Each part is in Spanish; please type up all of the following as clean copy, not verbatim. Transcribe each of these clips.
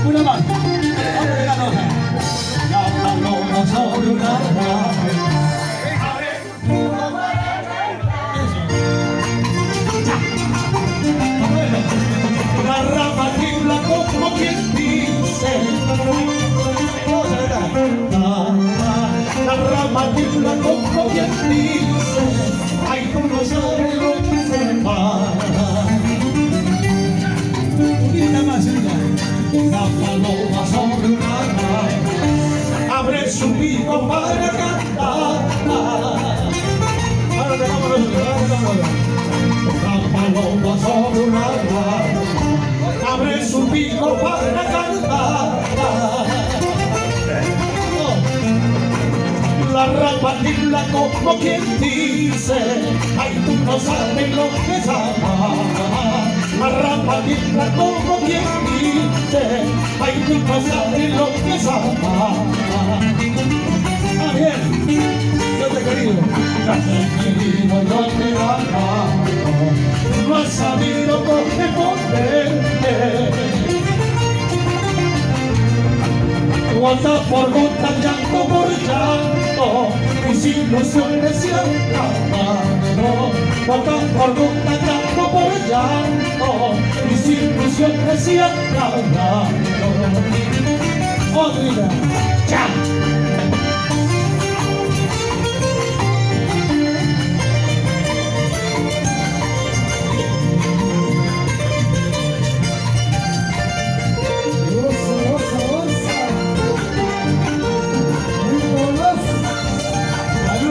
Una más. Vamos a la otra. La paloma sobre una rama. La rama tiembla como quien dice. La rama tiembla como quien dice. Ay, tú no sabes lo que se va. Una más, la paloma sobre una rama abre su pico para cantar. Ahora vámonos. La paloma sobre una rama abre su pico para cantar. La rama tiembla como quien dice, ay, tú no sabes lo que es amar. La rama tiembla como quien dice, ay, tú no sabes lo que es amar. Ah, bien, yo te he querido, yo te he amado. No has sabido corresponderte. Gota por gota, llanto por llanto, mis ilusiones se han acabado. Gota por gota, llanto por llanto, mis ilusiones se han acabado. Otra, ¡chao!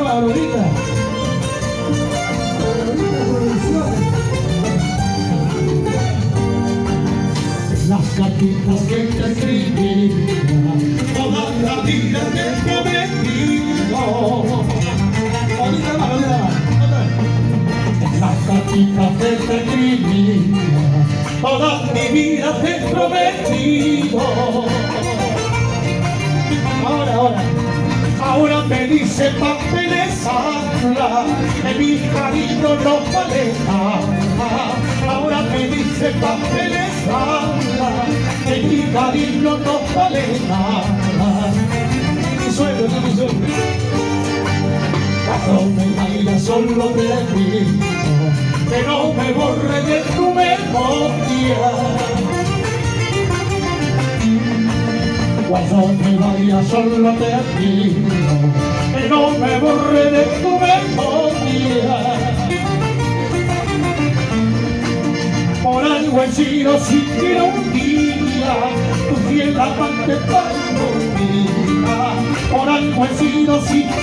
Ahorita. Las cartitas que te escribí, toda la vida te he prometido. Ahorita más. Las cartitas que te escribí, toda mi vida te he prometido. Ahora me dice papeles habla, que mi cariño no vale nada. Ahora me dice papeles habla, que mi cariño no vale nada. Mi sueño, mi sueño. Cuando me vaya solo te pido que no me borre de tu memoria. Cuando me vaya solo te pido que no me borre de tu memoria. Por algo he sido siquiera un día tu fiel amante para mi vida. Por algo he sido siquiera